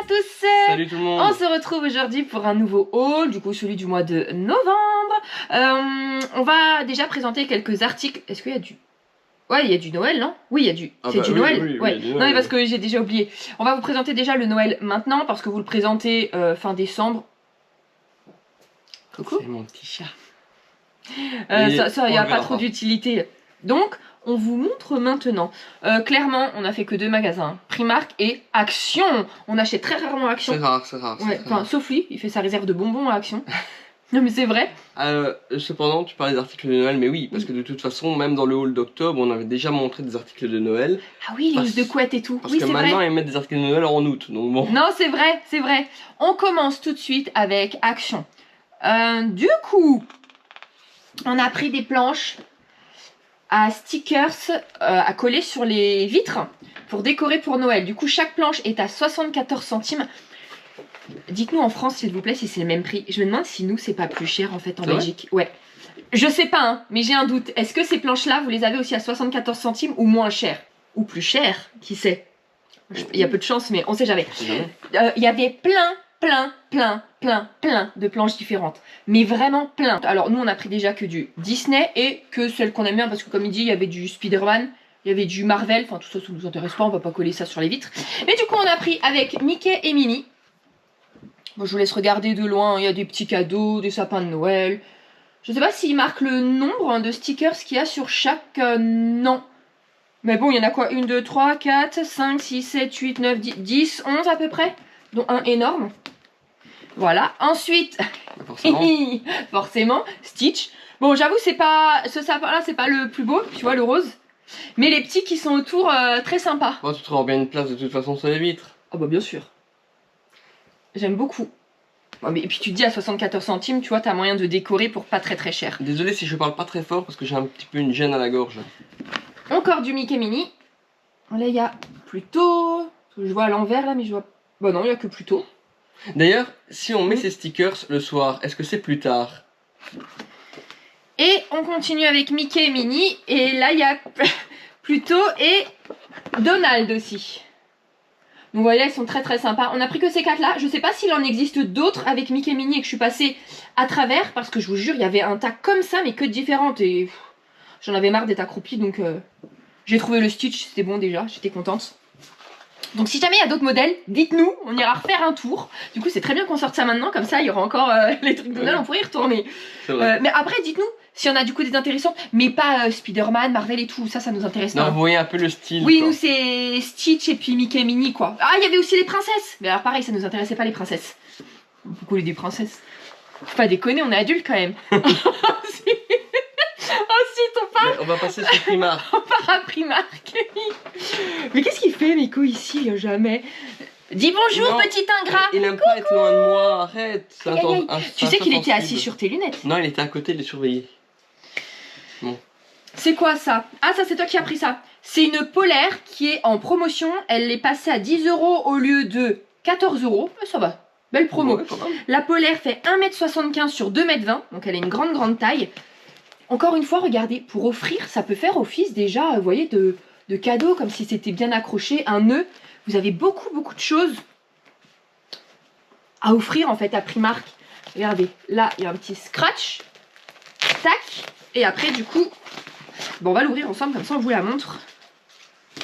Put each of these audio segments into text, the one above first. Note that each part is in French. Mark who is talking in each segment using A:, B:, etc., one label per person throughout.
A: à tous.
B: Salut tout le monde.
A: On se retrouve aujourd'hui pour un nouveau haul, du coup celui du mois de novembre. On va déjà présenter quelques articles. Est-ce qu'il y a du... Ouais, il y a du Noël, non? Oui, il y a du... C'est du Noël.
B: Oui,
A: ouais.
B: du Noël,
A: non, mais parce que j'ai déjà oublié. On va vous présenter déjà le Noël maintenant, parce que vous le présentez fin décembre. Coucou.
B: C'est mon petit chat.
A: Ça, il n'y a pas trop d'utilité. Donc, on vous montre maintenant. Clairement, on a fait que 2 magasins. Primark et Action. On achète très rarement Action.
B: C'est rare, c'est rare.
A: Ouais, enfin, sauf lui, il fait sa réserve de bonbons à Action. Non mais c'est vrai.
B: Cependant, tu parlais d'articles de Noël, mais oui, parce que de toute façon, même dans le haul d'octobre, on avait déjà montré des articles de Noël.
A: Ah oui, les housses de couette et tout.
B: Parce
A: oui,
B: que
A: c'est
B: maintenant,
A: vrai.
B: ils mettent des articles de Noël en août, donc bon.
A: Non, c'est vrai, c'est vrai. On commence tout de suite avec Action. Du coup, on a pris des planches à stickers à coller sur les vitres pour décorer pour Noël. Du coup, chaque planche est à 74 centimes. Dites-nous en France, s'il vous plaît, si c'est le même prix. Je me demande si nous, c'est pas plus cher en fait en Belgique. Ouais. Je sais pas, hein, mais j'ai un doute. Est-ce que ces planches-là, vous les avez aussi à 74 centimes ou moins cher? Ou plus cher? Qui sait? Il y a peu de chance, mais on sait jamais. Il y avait plein de planches différentes. Mais vraiment plein. Alors nous, on a pris déjà que du Disney et que celles qu'on aime bien, parce que comme il dit, il y avait du Spider-Man, il y avait du Marvel, enfin tout ça, ça nous intéresse pas, on va pas coller ça sur les vitres. Mais du coup, on a pris avec Mickey et Minnie. Bon, je vous laisse regarder de loin, il y a des petits cadeaux, des sapins de Noël. Je sais pas s'il marque le nombre de stickers qu'il y a sur chaque... non. Mais bon, il y en a quoi? 1, 2, 3, 4, 5, 6, 7, 8, 9, 10, 11 à peu près. Dont un énorme. Voilà. Ensuite, forcément, Stitch. Bon, j'avoue, c'est pas... Ce sapin-là, c'est pas le plus beau, tu vois, le rose. Mais les petits qui sont autour, très sympas.
B: Bon, tu trouveras bien une place de toute façon sur les vitres.
A: Ah bah bien sûr. J'aime beaucoup. Et puis tu te dis à 74 centimes, tu vois, t'as moyen de décorer pour pas très cher.
B: Désolé si je parle pas très fort parce que j'ai un petit peu une gêne à la gorge.
A: Encore du Mickey Mini. Là, il y a plutôt... Je vois à l'envers là, mais je vois... Bah non, il y a que plutôt.
B: D'ailleurs, si on met ces stickers le soir, est-ce que c'est plus tard?
A: Et on continue avec Mickey et Minnie. Et là, il y a plutôt et Donald aussi. Donc voilà, ils sont très sympas. On a pris que ces 4 là. Je sais pas s'il en existe d'autres avec Mickey et Minnie et que je suis passée à travers. Parce que je vous jure, il y avait un tas comme ça, mais que différentes. Et j'en avais marre d'être accroupie. Donc j'ai trouvé le Stitch, c'était bon déjà. J'étais contente. Donc si jamais il y a d'autres modèles, dites-nous. On ira refaire un tour. Du coup, c'est très bien qu'on sorte ça maintenant. Comme ça, il y aura encore les trucs de Noël. On pourrait y retourner. Mais après, dites-nous s'il y en a du coup des intéressants. Mais pas Spider-Man, Marvel et tout. Ça nous intéresse pas.
B: Non, vous voyez un peu le style.
A: Oui,
B: quoi.
A: nous c'est Stitch et puis Mickey et Minnie quoi. Ah, il y avait aussi les princesses. Mais alors pareil, ça nous intéressait pas les princesses. On coller des princesses. Faut pas déconner, on est adultes quand même. Ensuite, on part.
B: Mais on va passer sur Primark.
A: On part à Primark. Mais qu'est-ce qu'il fait, Miko, ici, jamais? Dis bonjour,
B: Non,
A: petit ingrat.
B: Il aime pas être loin de moi, arrête.
A: Aïe, aïe, aïe. Tu sais qu'il était assis sur tes lunettes.
B: Non, il était à côté, il est surveillé. Bon.
A: C'est quoi ça? Ah, ça c'est toi qui as pris ça. C'est une polaire qui est en promotion. Elle est passée à 10 € au lieu de 14 €. Ça va, belle promo.
B: Ouais,
A: La polaire fait 1,75 m sur 2,20 m. Donc elle a une grande taille. Encore une fois, regardez, pour offrir, ça peut faire office déjà, vous voyez, de cadeau, comme si c'était bien accroché, un nœud. Vous avez beaucoup de choses à offrir en fait à Primark. Regardez, là, il y a un petit scratch. Tac. Et après, du coup, bon, on va l'ouvrir ensemble, comme ça on vous la montre.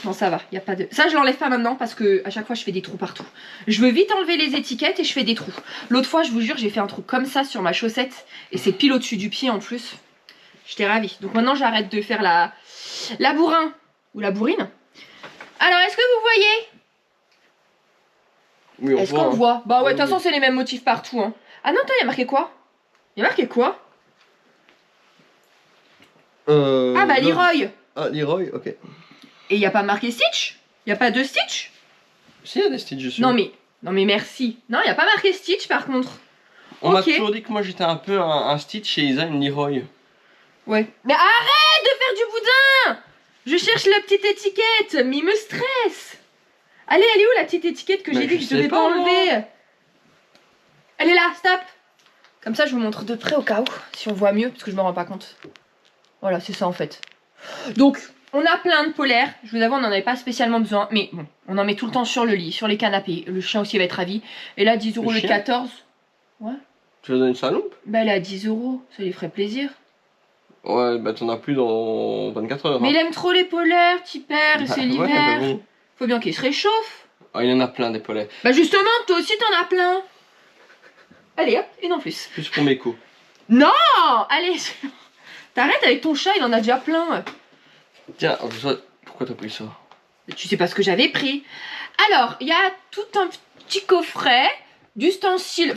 A: Non, ça va, il n'y a pas de... Ça, je l'enlève pas maintenant parce que à chaque fois, je fais des trous partout. Je veux vite enlever les étiquettes et je fais des trous. L'autre fois, je vous jure, j'ai fait un trou comme ça sur ma chaussette. Et c'est pile au-dessus du pied en plus. J'étais ravie. Donc maintenant, j'arrête de faire la bourrin ou la bourrine. Alors, est-ce que vous voyez?
B: Oui, on
A: est-ce
B: voit.
A: qu'on voit? Bah ouais, de toute
B: Oui.
A: façon, c'est les mêmes motifs partout. Hein. Ah non, attends, il y a marqué quoi? Il y a marqué quoi? Ah bah, Leroy.
B: Ah, Leroy, ok.
A: Et il n'y a pas marqué Stitch? Il n'y a pas de Stitch?
B: Si, il y a des Stitch dessus.
A: Non mais merci. Non, il n'y a pas marqué Stitch par contre.
B: On m'a
A: Ok.
B: toujours dit que moi j'étais un peu un Stitch et Isa une Leroy.
A: Ouais. Mais arrête de faire du boudin! Je cherche la petite étiquette, mais il me stresse. Allez, elle est où la petite étiquette que j'ai dit que je devais pas enlever? Elle est là, stop. Comme ça, je vous montre de près au cas où, si on voit mieux, parce que je me rends pas compte. Voilà, c'est ça en fait. Donc, On a plein de polaires. Je vous avoue, on n'en avait pas spécialement besoin. Mais bon, on en met tout le temps sur le lit, sur les canapés. Le chien aussi va être ravi. Et là, 10 € le 14. Ouais.
B: Tu veux donner ça à Loupe?
A: Bah, elle est à 10 €. Ça lui ferait plaisir.
B: Ouais, bah t'en as plus dans 24 heures.
A: Mais
B: hein.
A: il aime trop les polaires, petit père. C'est l'hiver.
B: Ouais, bah bon.
A: Faut bien qu'il se réchauffe.
B: Ah, il y en a plein des polaires.
A: Bah, justement, toi aussi, t'en as plein. Allez, hop, une en plus.
B: Plus pour Meko.
A: Non, allez. T'arrêtes avec ton chat, il en a déjà plein.
B: Tiens, pourquoi t'as pris ça?
A: Tu sais pas ce que j'avais pris. Alors, il y a tout un petit coffret d'ustensiles,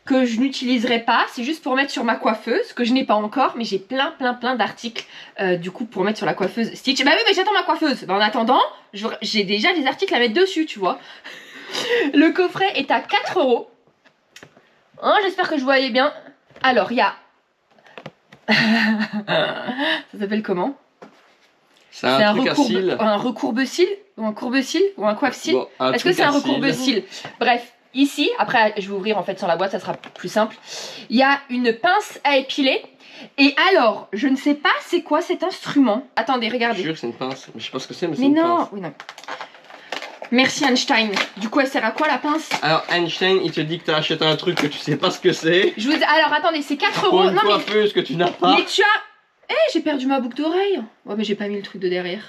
A: que je n'utiliserai pas. C'est juste pour mettre sur ma coiffeuse, que je n'ai pas encore, mais j'ai plein d'articles du coup pour mettre sur la coiffeuse Stitch. Bah oui, mais j'attends ma coiffeuse. Bah, en attendant, j'ai déjà des articles à mettre dessus, tu vois. Le coffret est à 4 €. Hein, j'espère que je voyais bien. Alors, il y a... Ça s'appelle comment?
B: C'est un truc à cils.
A: Un recourbe-cils? Ou un courbe-cils? Ou un coiffe-cils?
B: Bon,
A: Est-ce que c'est un recourbe-cils? Bref, ici, après je vais ouvrir en fait sans la boîte, ça sera plus simple. Il y a une pince à épiler. Et alors, je ne sais pas c'est quoi cet instrument. Attendez, regardez.
B: Je jure que c'est une pince. Mais je sais pas ce que c'est, mais c'est
A: Mais
B: une
A: non,
B: pince.
A: oui, non. Merci Einstein. Du coup, elle sert à quoi la pince?
B: Alors Einstein, il te dit que t'as acheté un truc que tu sais pas ce que c'est.
A: Alors attendez, c'est 4
B: Pour
A: €.
B: une
A: Non
B: coiffeuse que tu n'as pas.
A: mais tu as... j'ai perdu ma boucle d'oreille. Ouais, mais j'ai pas mis le truc de derrière.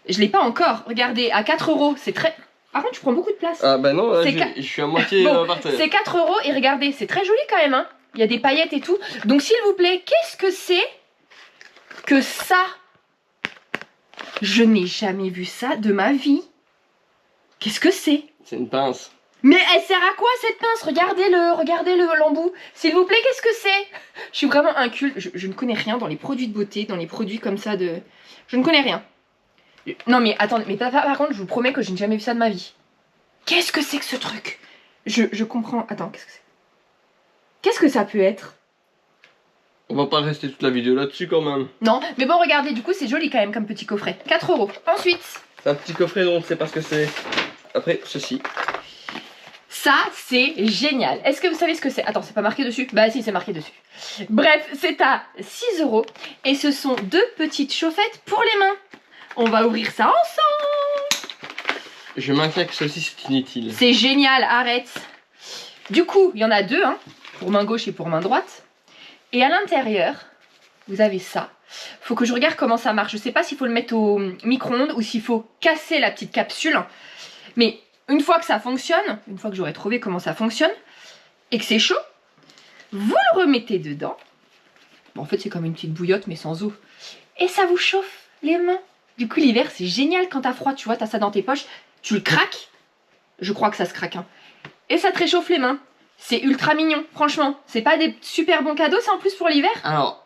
A: Je l'ai pas encore. Regardez, à 4 €, c'est très... Par contre, tu prends beaucoup de place.
B: Ah bah non, là,
A: C'est
B: je suis à moitié
A: Bon,
B: par terre.
A: c'est 4 € et regardez, c'est très joli quand même. Hein. Il y a des paillettes et tout. Donc s'il vous plaît, qu'est-ce que c'est que ça? Je n'ai jamais vu ça de ma vie. Qu'est-ce que c'est?
B: C'est une pince.
A: Mais elle sert à quoi cette pince? Regardez l'embout. S'il vous plaît, qu'est-ce que c'est? Je suis vraiment inculte. Je ne connais rien dans les produits de beauté, dans les produits comme ça de... Je ne connais rien. Non mais attendez, mais par contre, je vous promets que je n'ai jamais vu ça de ma vie. Qu'est-ce que c'est que ce truc? Je comprends... Attends, qu'est-ce que c'est? Qu'est-ce que ça peut être?
B: On va pas rester toute la vidéo là-dessus quand même.
A: Non, mais bon, regardez, du coup, c'est joli quand même comme petit coffret. 4 €. Ensuite...
B: C'est un petit coffret dont on ne sait pas ce que c'est. Après, ceci.
A: Ça, c'est génial. Est-ce que vous savez ce que c'est? Attends, c'est pas marqué dessus? Bah si, c'est marqué dessus. Bref, c'est à 6 € et ce sont 2 petites chaufferettes pour les mains. On va ouvrir ça ensemble.
B: Je m'inquiète que ceci c'est inutile.
A: C'est génial, arrête. Du coup, il y en a 2, hein, pour main gauche et pour main droite. Et à l'intérieur, vous avez ça. Faut que je regarde comment ça marche. Je sais pas s'il faut le mettre au micro-ondes ou s'il faut casser la petite capsule. Mais une fois que ça fonctionne, une fois que j'aurai trouvé comment ça fonctionne, et que c'est chaud, vous le remettez dedans. Bon, en fait, c'est comme une petite bouillotte, mais sans eau. Et ça vous chauffe les mains. Du coup, l'hiver, c'est génial quand t'as froid. Tu vois, t'as ça dans tes poches. Tu le craques. Je crois que ça se craque. Hein. Et ça te réchauffe les mains. C'est ultra mignon, franchement. C'est pas des super bons cadeaux, c'est en plus pour l'hiver.
B: Alors,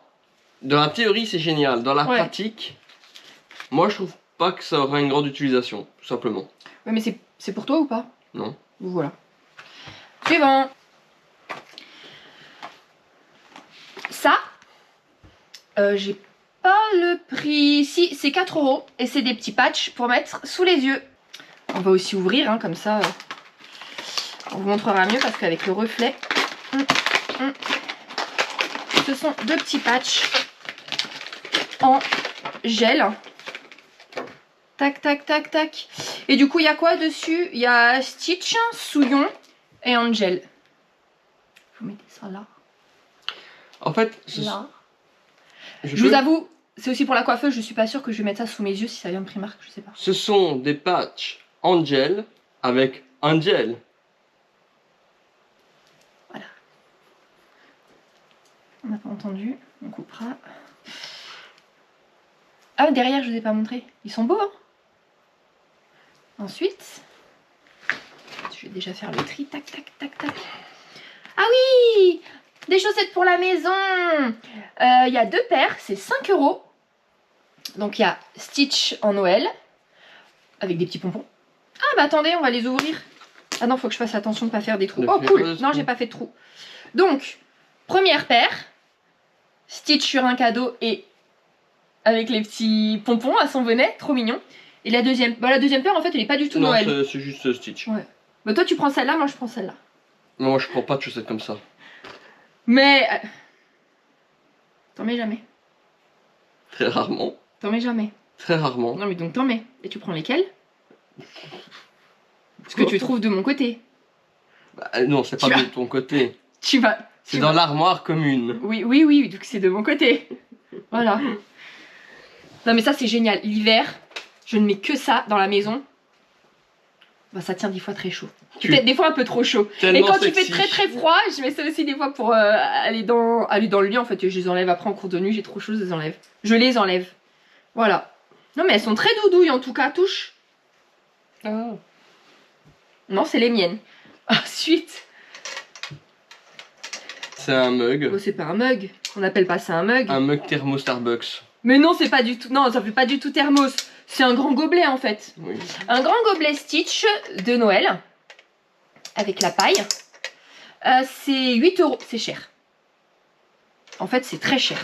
B: dans la théorie, c'est génial. Dans la
A: Ouais.
B: pratique, moi, je trouve pas que ça aura une grande utilisation, tout simplement.
A: Ouais, mais c'est pour toi ou pas?
B: Non.
A: Voilà. Suivant. Ça, j'ai pas le prix. Si, c'est 4 € et c'est des petits patchs pour mettre sous les yeux. On va aussi ouvrir, hein, comme ça, on vous montrera mieux parce qu'avec le reflet, ce sont 2 petits patchs en gel. Tac, tac, tac, tac. Et du coup, il y a quoi dessus? Il y a Stitch, Souillon et Angel. Vous mettez ça là.
B: En fait,
A: Là.
B: je
A: Je vous
B: peux-
A: avoue, c'est aussi pour la coiffeuse, je suis pas sûre que je vais mettre ça sous mes yeux si ça vient de Primark, je sais pas.
B: ce sont des patchs en gel avec un gel.
A: Voilà. On n'a pas entendu, on coupera. Ah, derrière, je vous ai pas montré. Ils sont beaux, hein. Ensuite, je vais déjà faire le tri. Tac, tac, tac, tac. Ah oui! Des chaussettes pour la maison. Il y a 2 paires, c'est 5 €. Donc il y a Stitch en Noël, avec des petits pompons. Ah bah attendez, on va les ouvrir. Ah non, faut que je fasse attention de ne pas faire des trous.
B: Ne
A: Oh
B: fais
A: cool,
B: pas de
A: non
B: trous.
A: j'ai pas fait de trous. Donc, première paire, Stitch sur un cadeau et avec les petits pompons à son bonnet, trop mignon. Et la deuxième paire en fait elle est pas du tout
B: Non,
A: Noël.
B: c'est juste Stitch.
A: Ouais. Bah toi tu prends celle-là, moi je prends celle-là.
B: Non, moi je prends pas de chaussettes comme ça.
A: Mais... T'en mets jamais.
B: Très rarement.
A: T'en mets jamais.
B: Très rarement.
A: Non mais donc t'en mets. Et tu prends lesquels? Ce que tu trouves de mon côté.
B: Bah, non, c'est pas de ton côté.
A: Tu vas...
B: C'est dans l'armoire commune.
A: Oui, donc c'est de mon côté. Voilà. Non mais ça c'est génial. L'hiver, je ne mets que ça dans la maison. Bah ça tient des fois très chaud. Peut-être des fois un peu trop chaud. Et quand il fait très froid, je mets ça aussi des fois pour aller dans le lit. En fait, je les enlève après en cours de nuit. J'ai trop chaud, je les enlève. Je les enlève. Voilà. Non mais elles sont très doudouilles en tout cas. Touche.
B: Ah.
A: Non, c'est les miennes. Ensuite.
B: C'est un mug.
A: Oh, c'est pas un mug. On appelle pas ça un mug.
B: Un mug thermo Starbucks.
A: Mais non, c'est pas du tout. Non, ça fait pas du tout thermos. C'est un grand gobelet en fait.
B: Oui.
A: Un grand gobelet Stitch de Noël. Avec la paille. C'est 8 €. C'est cher. En fait, c'est très cher.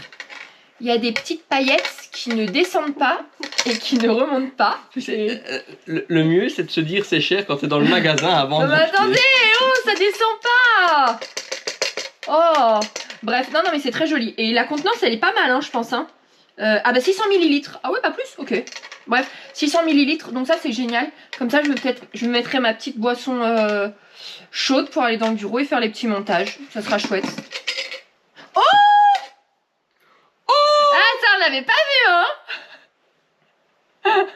A: Il y a des petites paillettes qui ne descendent pas et qui ne remontent pas.
B: Le mieux, c'est de se dire c'est cher quand t'es dans le magasin avant de.
A: Mais attendez, oh, ça descend pas. Oh, bref, non, mais c'est très joli. Et la contenance, elle est pas mal, hein, je pense. Hein. Ah bah 600 ml. Ah ouais, pas plus. Ok. Bref, 600 ml. Donc ça, c'est génial. Comme ça, je me mettrai ma petite boisson chaude pour aller dans le bureau et faire les petits montages. Ça sera chouette. Oh, ah, ça, on l'avait pas vu, hein.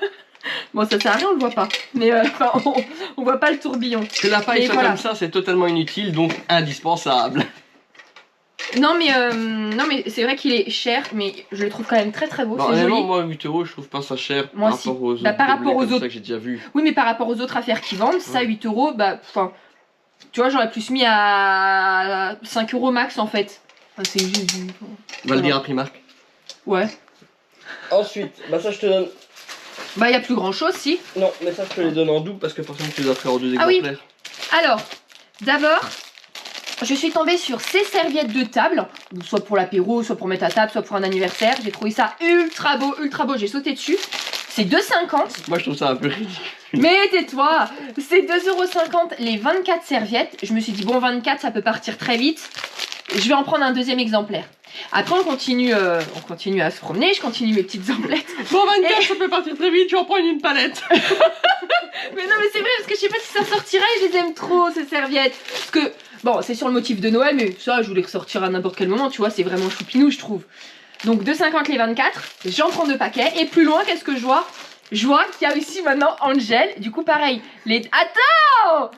A: Bon, ça sert à rien, on le voit pas. Mais on voit pas le tourbillon.
B: Que la paille soit
A: voilà.
B: comme ça, c'est totalement inutile, donc indispensable.
A: Non mais c'est vrai qu'il est cher, mais je le trouve quand même très beau.
B: Bon,
A: c'est joli.
B: moi 8 €, je trouve pas ça cher
A: Moi
B: par
A: aussi.
B: rapport aux autres.
A: Par rapport aux autres
B: ça que j'ai déjà vu.
A: Oui, mais par rapport aux autres affaires qui vendent, ça 8 €, bah enfin, tu vois, j'aurais plus mis à 5 € max en fait. Enfin, c'est juste du...
B: On va le dire à Primark.
A: Ouais.
B: Ensuite, bah ça je te donne.
A: Bah il y a plus grand chose si.
B: Non, mais ça je te les donne en double parce que forcément tu les as fait en 2
A: Ah oui.
B: exemplaires.
A: Alors, d'abord, je suis tombée sur ces serviettes de table, soit pour l'apéro, soit pour mettre à table, soit pour un anniversaire. J'ai trouvé ça ultra beau, j'ai sauté dessus. C'est 2,50 €.
B: Moi je trouve ça un peu ridicule.
A: Mais tais-toi, c'est 2,50 € les 24 serviettes. Je me suis dit, bon, 24, ça peut partir très vite. Je vais en prendre un deuxième exemplaire. Après, on continue à se promener, je continue mes petites emplettes.
B: Bon, 24, ça peut partir très vite, je vais en prendre une palette.
A: Mais non, mais c'est vrai, parce que je sais pas si ça sortira et je les aime trop, ces serviettes. Parce que, bon, c'est sur le motif de Noël, mais ça, je voulais ressortir à n'importe quel moment, tu vois, c'est vraiment choupinou, je trouve. Donc, 2,50 € les 24, j'en prends 2 paquets. Et plus loin, qu'est-ce que je vois? Je vois qu'il y a aussi maintenant Angel. Du coup, pareil, les... Attends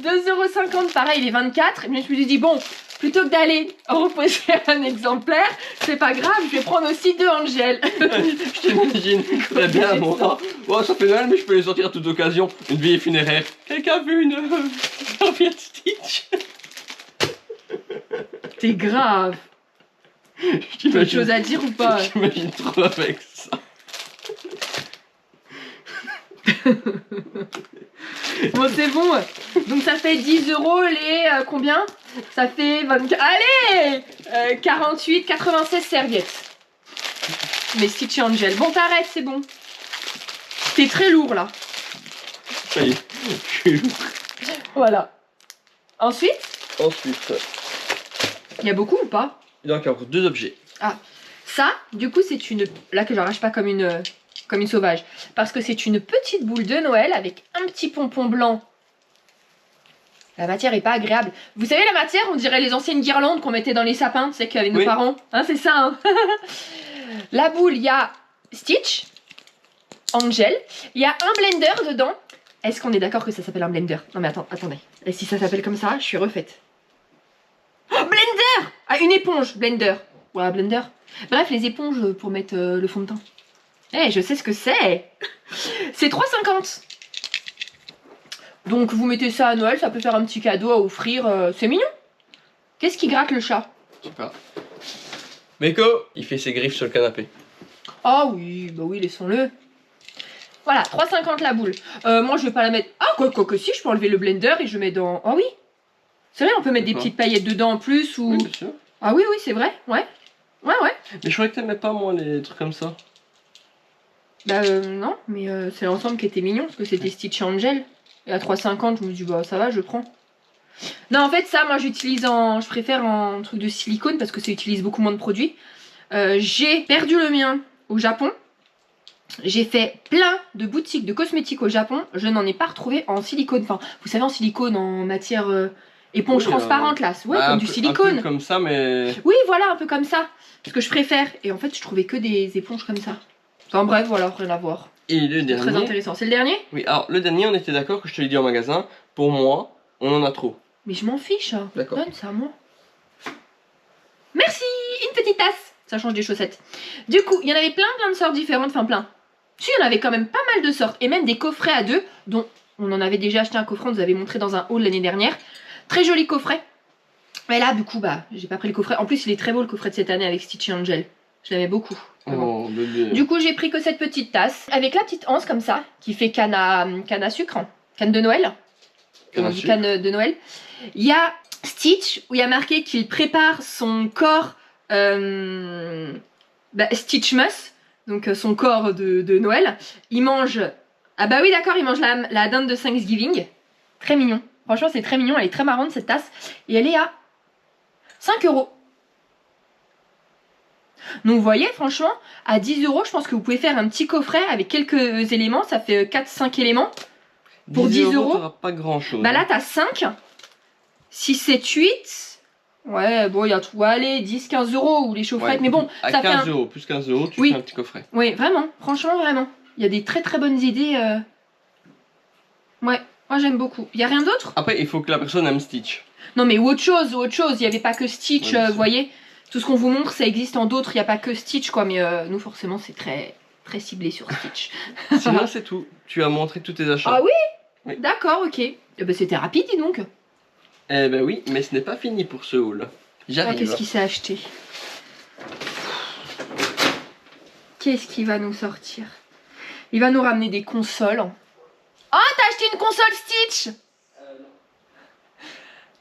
A: 2,50 € pareil, les 24. Mais je me suis dit, bon, plutôt que d'aller reposer un exemplaire, c'est pas grave, je vais prendre aussi 2 Angel.
B: Je t'imagine, très bien, moi. Oh, ça fait mal, mais je peux les sortir à toute occasion. Une veillée funéraire. Quelqu'un a vu une serviette Stitch?
A: T'es grave. T'as autre chose à dire ou pas?
B: J'imagine trop avec ça.
A: Bon, c'est bon. Donc ça fait 10 € les... combien? Ça fait 24... Allez 48, 96 serviettes. Mais Stitch et Angel. Bon, t'arrêtes, c'est bon. T'es très lourd, là.
B: Ça y est, je suis lourd.
A: Voilà. Ensuite,
B: Ensuite,
A: il y a beaucoup ou pas?
B: il y a encore 2 objets.
A: Ah, ça, du coup, c'est une... Là, que j'arrache pas comme une sauvage. Parce que c'est une petite boule de Noël avec un petit pompon blanc. La matière est pas agréable. Vous savez, la matière, on dirait les anciennes guirlandes qu'on mettait dans les sapins, tu sais, qu'avec nos parents. Hein, c'est ça, hein. La boule, il y a Stitch, Angel, il y a un blender dedans. Est-ce qu'on est d'accord que ça s'appelle un blender? Non mais attendez. Et si ça s'appelle comme ça, je suis refaite. Oh, blender! Ah, une éponge, blender. Voilà, blender. Bref, les éponges pour mettre le fond de teint. Eh, je sais ce que c'est. C'est 3,50 €. Donc vous mettez ça à Noël, ça peut faire un petit cadeau à offrir. C'est mignon. Qu'est-ce qui gratte le chat?
B: Je sais pas. Meko, il fait ses griffes sur le canapé.
A: Ah oui, bah oui, laissons-le. Voilà, 3,50 € la boule. Moi, je vais pas la mettre... Ah, quoi que si, je peux enlever le blender et je mets dans... Ah oui. C'est vrai, on peut mettre des petites paillettes dedans en plus ou...
B: Oui, bien sûr.
A: Ah oui, c'est vrai, ouais. Ouais.
B: Mais je croyais que t'aimais pas, moi, les trucs comme ça.
A: Bah non, mais c'est l'ensemble qui était mignon, parce que c'était Stitch et Angel. Et à 3,50 €, je me dis, bah ça va, je prends. Non, en fait, ça, moi, j'utilise en... Je préfère en truc de silicone, parce que ça utilise beaucoup moins de produits. J'ai perdu le mien au Japon. J'ai fait plein de boutiques de cosmétiques au Japon. Je n'en ai pas retrouvé en silicone. Enfin, vous savez, en silicone, en matière éponge transparente là. Ouais, comme du silicone.
B: Un peu comme ça, mais...
A: Oui, voilà, un peu comme ça. Ce que je préfère. Et en fait, je trouvais que des éponges comme ça. Enfin bref, voilà, rien à voir.
B: Et le dernier...
A: Très intéressant. C'est le dernier?
B: Oui, alors le dernier, on était d'accord que je te l'ai dit en magasin. Pour moi, on en a trop.
A: Mais je m'en fiche.
B: D'accord.
A: Donne ça à moi. Merci. Une petite tasse. Ça change des chaussettes. Du coup, il y en avait plein de sortes différentes. Enfin, plein. Si, il y en avait quand même pas mal de sortes. Et même des coffrets à deux, dont on en avait déjà acheté un coffret, on vous avait montré dans un haul l'année dernière. Très joli coffret. Mais là, du coup, bah, j'ai pas pris le coffret. En plus, il est très beau le coffret de cette année avec Stitch et Angel. Je l'aimais beaucoup.
B: Oh, bébé.
A: Du coup, j'ai pris que cette petite tasse avec la petite anse comme ça, qui fait canne à sucre, canne de Noël. Comment on dit canne de Noël. Il y a Stitch où il y a marqué qu'il prépare son corps Stitchmas. Donc son corps de Noël. Il mange... Ah bah oui d'accord, il mange la dinde de Thanksgiving. Très mignon. Franchement c'est très mignon, elle est très marrante cette tasse. Et elle est à 5 €. Donc vous voyez franchement, à 10 €, je pense que vous pouvez faire un petit coffret avec quelques éléments. Ça fait 4-5 éléments. Pour 10 €.
B: T'auras pas grand chose.
A: Bah là t'as 5. 6, 7, 8... Ouais, bon, il y a tout. Allez, 10, 15 € ou les chaufferettes, ouais, mais bon,
B: à
A: ça
B: 15
A: fait.
B: €, plus 15 €, tu fais un petit coffret.
A: Oui, vraiment, franchement, vraiment. Il y a des très bonnes idées. Ouais, moi j'aime beaucoup. Il y a rien d'autre?
B: Après, il faut que la personne aime Stitch.
A: Non, mais autre chose. Il n'y avait pas que Stitch, vous voyez. Tout ce qu'on vous montre, ça existe en d'autres. Il n'y a pas que Stitch, quoi. Mais nous, forcément, c'est très ciblé sur Stitch.
B: Sinon, c'est tout. Tu as montré tous tes achats.
A: Ah oui, d'accord, ok. Eh ben, c'était rapide, dis donc.
B: Eh ben oui, mais ce n'est pas fini pour ce haul. J'arrive.
A: Qu'est-ce qu'il s'est acheté? Qu'est-ce qu'il va nous sortir? Il va nous ramener des consoles. Oh, t'as acheté une console Stitch?
B: Non.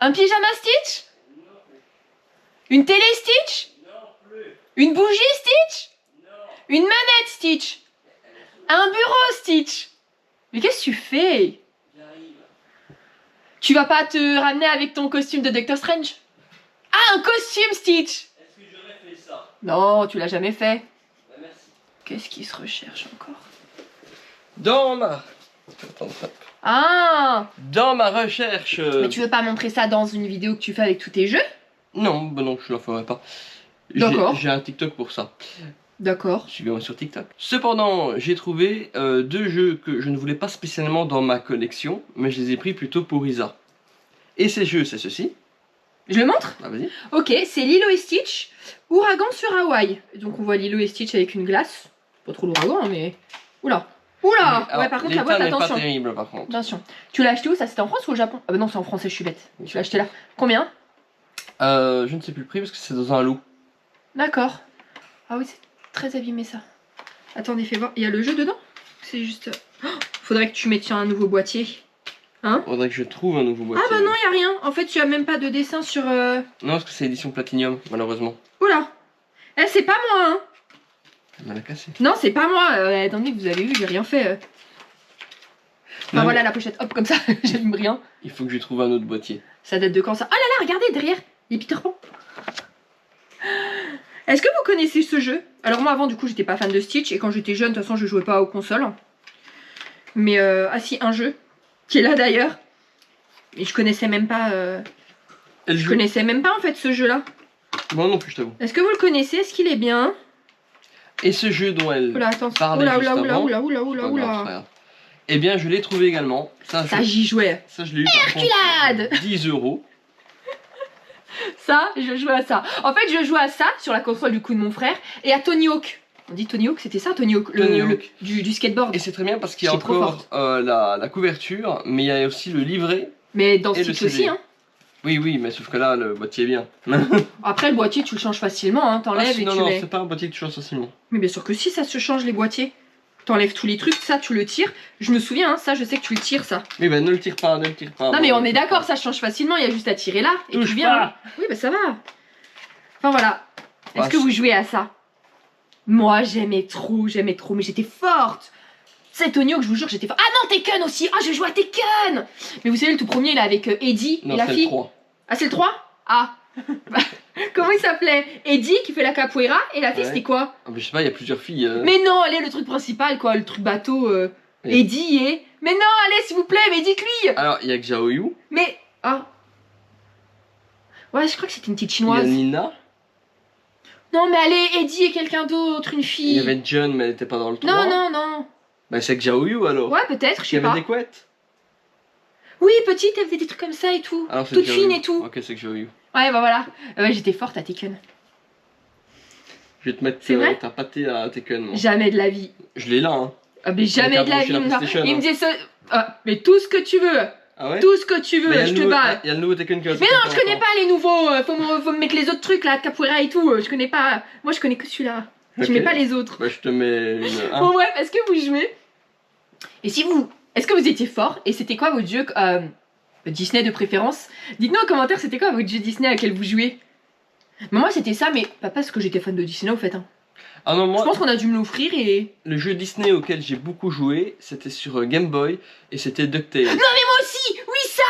A: Un pyjama Stitch?
B: Non plus.
A: Une télé Stitch?
B: Non plus.
A: Une bougie Stitch?
B: Non.
A: Une manette Stitch? Un bureau Stitch? Mais qu'est-ce que tu fais? Tu vas pas te ramener avec ton costume de Doctor Strange? Ah, un costume Stitch!
B: Est-ce que j'aurais fait ça?
A: Non, tu l'as jamais fait.
B: Bah, merci.
A: Qu'est-ce qui se recherche encore?
B: Dans ma...
A: Ah!
B: Dans ma recherche...
A: Mais tu veux pas montrer ça dans une vidéo que tu fais avec tous tes jeux?
B: Non, bah non, je la ferai pas.
A: D'accord.
B: J'ai un TikTok pour ça.
A: D'accord.
B: Suivez-moi sur TikTok. Cependant, j'ai trouvé 2 jeux que je ne voulais pas spécialement dans ma collection, mais je les ai pris plutôt pour Isa. Et ces jeux, c'est ceci.
A: Je le montre?
B: Ah, vas-y.
A: Ok, c'est Lilo et Stitch, Ouragan sur Hawaï. Donc on voit Lilo et Stitch avec une glace. Pas trop l'ouragan, hein, mais... Oula! Oula!
B: Alors,
A: ouais, par contre, la boîte, attention.
B: pas terrible, par contre.
A: Attention. Tu l'as acheté où? Ça, c'était en France ou au Japon? Ah bah non, c'est en français, je suis bête. Tu l'as acheté là. Combien?
B: Je ne sais plus le prix parce que c'est dans un lot.
A: D'accord. Ah oui, c'est très abîmé ça. Attendez, fais voir. Il y a le jeu dedans? C'est juste... Oh, faudrait que tu mettes sur un nouveau boîtier. Hein?
B: Faudrait que je trouve un nouveau boîtier.
A: Ah bah non, il y a rien. En fait, tu as même pas de dessin sur...
B: Non, parce que c'est édition Platinum, malheureusement.
A: Oula! Eh, c'est pas moi, hein!
B: Elle m'a cassé.
A: Non, c'est pas moi. Attendez, vous avez vu, j'ai rien fait. Enfin, voilà la pochette. Hop, comme ça, j'allume rien.
B: Il faut que je trouve un autre boîtier.
A: Ça date de quand ça? Oh là là, regardez, derrière, les Peter Pan. Est-ce que vous connaissez ce jeu? Alors moi, avant, du coup, j'étais pas fan de Stitch. Et quand j'étais jeune, de toute façon, je jouais pas aux consoles. Mais, ah si, un jeu. Qui est là, d'ailleurs. Et je connaissais même pas... Je connaissais même pas, en fait, ce jeu-là.
B: Moi non plus, je t'avoue.
A: Est-ce que vous le connaissez? Est-ce qu'il est bien?
B: Et ce jeu dont elle
A: parlait juste avant,
B: oula. Eh bien, je l'ai trouvé également. Ça
A: j'y jouais.
B: Ça, je l'ai eu
A: Herculade
B: par 10 €.
A: Ça, je jouais à ça. En fait, je jouais à ça sur la console du coup de mon frère et à Tony Hawk. On dit Tony Hawk, c'était ça, Tony Hawk, du skateboard.
B: Et c'est très bien parce qu'il y a encore la couverture, mais il y a aussi le livret.
A: Mais dans Stitch aussi, hein.
B: Oui, mais sauf que là, le boîtier est bien.
A: Après, le boîtier, tu le changes facilement, hein. T'enlèves et tu mets...
B: Non, c'est pas un boîtier que tu changes facilement.
A: Mais bien sûr que si, ça se change les boîtiers. T'enlèves tous les trucs, ça, tu le tires. Je me souviens, hein, ça, je sais que tu le tires, ça.
B: Oui, bah ne le tire pas.
A: Non, mais on est d'accord, ça change facilement, il y a juste à tirer là, et tu viens. Hein. Oui, bah ça va. Enfin, voilà. Est-ce que vous jouez à ça? Moi, j'aimais trop, mais j'étais forte. C'est Tony Hawk, je vous jure, j'étais forte. Ah non, Tekken aussi. Ah, je joue à Tekken. Mais vous savez, le tout premier, là, avec Eddie et la fille.
B: C'est le 3.
A: Ah, c'est le 3? Ah. Comment il s'appelait? Eddie qui fait la capoeira et la fille
B: Ouais.
A: c'était quoi?
B: Ah, mais je sais pas, il y a plusieurs filles.
A: Mais non, allez, le truc principal quoi, le truc bateau.
B: Oui.
A: Eddie et. Mais non, allez, s'il vous plaît, mais dites-lui!
B: Alors, il y a Xiao Yu,
A: Mais. Ah. Ouais, je crois que c'était une petite
B: il y a
A: chinoise.
B: Nina,
A: Non, mais allez, Eddie et quelqu'un d'autre, une
B: il y
A: fille.
B: avait John, mais elle était pas dans le 3.
A: Non, non, non.
B: Bah, c'est Xiao Yu alors.
A: Ouais, peut-être, je
B: Il y
A: sais
B: avait
A: pas.
B: des couettes.
A: Oui, petite, elle faisait des trucs comme ça et tout.
B: Alors, c'est
A: Toute
B: Xiao
A: fine
B: Yu.
A: et tout.
B: Ok, c'est Xiao Yu.
A: Ouais, bah voilà. Ouais, j'étais forte à Tekken.
B: Je vais te mettre
A: C'est vrai
B: ta pâté à Tekken, moi.
A: Jamais de la vie.
B: Je l'ai là, hein.
A: Ah, mais jamais
B: t'as
A: de la
B: branché
A: vie.
B: la
A: il me
B: PlayStation,
A: il me
B: hein.
A: disait ça. Ah, mais tout ce que tu veux.
B: Ah ouais?
A: Tout ce que tu veux,
B: Mais il y a
A: je
B: le
A: te
B: nouveau-
A: bats.
B: Il y a le nouveau Tekken qui va
A: Mais
B: sortir
A: non, je connais
B: encore.
A: pas les nouveaux. Faut me mettre les autres trucs là, capoeira et tout. Je connais pas. Moi, je connais que celui-là. Je
B: Ok.
A: mets pas les autres.
B: Bah, je te mets une.
A: Bon, bref, est-ce que vous jouez? Et si vous. Est-ce que vous étiez fort? Et c'était quoi votre jeu Disney de préférence? Dites-nous en commentaire, c'était quoi votre jeu Disney à lequel vous jouez? Mais moi, c'était ça, mais pas parce que j'étais fan de Disney au fait. Hein.
B: Ah non,
A: Je
B: moi,
A: pense qu'on a dû me l'offrir et.
B: le jeu Disney auquel j'ai beaucoup joué, c'était sur Game Boy et c'était DuckTales.
A: Non, mais moi aussi! Oui, ça!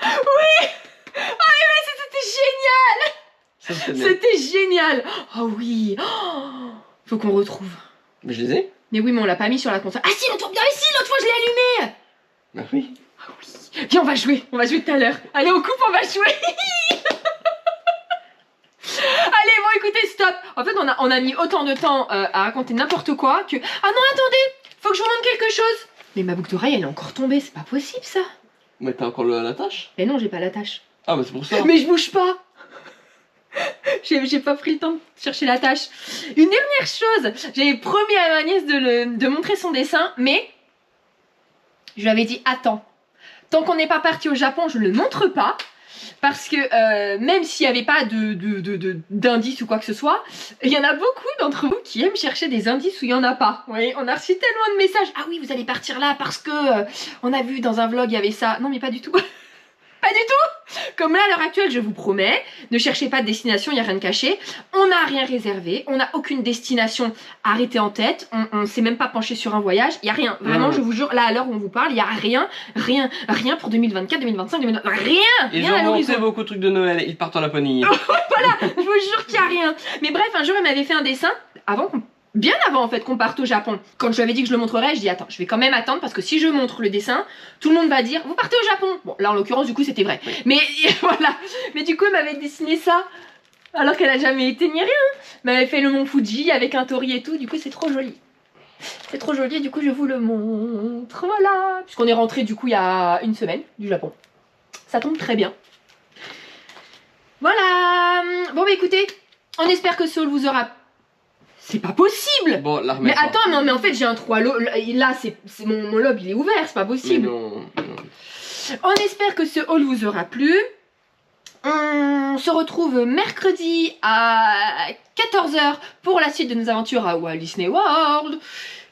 A: Oui! Oh, mais c'était génial!
B: Ça, c'était bien.
A: C'était génial! Oh oui! Oh, faut qu'on retrouve.
B: Mais je les ai?
A: Mais oui, mais on l'a pas mis sur la console. Ah si, l'autre fois, si, l'autre fois je l'ai allumé!
B: Bah oui.
A: Ah oui. Viens, on va jouer tout à l'heure. Allez, on coupe, on va jouer! Allez, bon, écoutez, stop! En fait, on a mis autant de temps à raconter n'importe quoi que. Ah non, attendez! Faut que je vous montre quelque chose! Mais ma boucle d'oreille, elle est encore tombée, c'est pas possible ça!
B: Mais t'as encore la tâche?
A: Mais non, j'ai pas l'attache.
B: Ah bah c'est pour ça.
A: Mais je bouge pas! J'ai pas pris le temps de chercher la tâche. Une dernière chose, j'avais promis à ma nièce de montrer son dessin, mais je lui avais dit attends. Tant qu'on n'est pas parti au Japon, je ne le montre pas. Parce que même s'il n'y avait pas d'indices ou quoi que ce soit, il y en a beaucoup d'entre vous qui aiment chercher des indices où il n'y en a pas. Vous voyez, on a reçu tellement de messages. Ah oui, vous allez partir là parce que on a vu dans un vlog il y avait ça. Non mais pas du tout. Pas du tout! Comme là, à l'heure actuelle, je vous promets, ne cherchez pas de destination, il n'y a rien de caché. On n'a rien réservé, on n'a aucune destination arrêtée en tête, on ne s'est même pas penché sur un voyage, il n'y a rien. Vraiment, je vous jure, là, à l'heure où on vous parle, il n'y a rien pour 2024, 2025, 2025, rien!
B: Ils
A: Rien à
B: ont
A: l'horizon.
B: monté beaucoup de trucs de Noël, ils partent en Laponie.
A: Je vous jure qu'il n'y a rien. Mais bref, un jour, elle m'avait fait un dessin, bien avant en fait qu'on parte au Japon. Quand je lui avais dit que je le montrerais, je dis attends, je vais quand même attendre parce que si je montre le dessin, tout le monde va dire vous partez au Japon. Bon, là en l'occurrence du coup c'était vrai.
B: Oui.
A: Mais voilà. Mais du coup elle m'avait dessiné ça alors qu'elle a jamais été ni rien. Elle m'avait fait le mont Fuji avec un tori et tout. Du coup c'est trop joli. C'est trop joli. Du coup je vous le montre. Voilà. Puisqu'on est rentré du coup il y a une semaine du Japon. Ça tombe très bien. Voilà. Bon bah écoutez, on espère que Seoul vous aura. C'est pas possible!
B: Bon, la remets
A: Mais
B: pas.
A: attends, non, mais en fait j'ai un trou à l'eau. Là, mon lobe il est ouvert, c'est pas
B: Mais
A: possible.
B: non.
A: On espère que ce haul vous aura plu. On se retrouve mercredi à 14h pour la suite de nos aventures à Walt Disney World.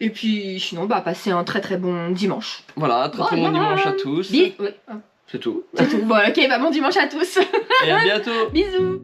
A: Et puis sinon, bah passez un très très bon dimanche.
B: Voilà, très bon dimanche à tous.
A: Ouais,
B: C'est tout.
A: c'est tout. Bon, ok, bah bon dimanche à tous.
B: Et à bientôt.
A: Bisous.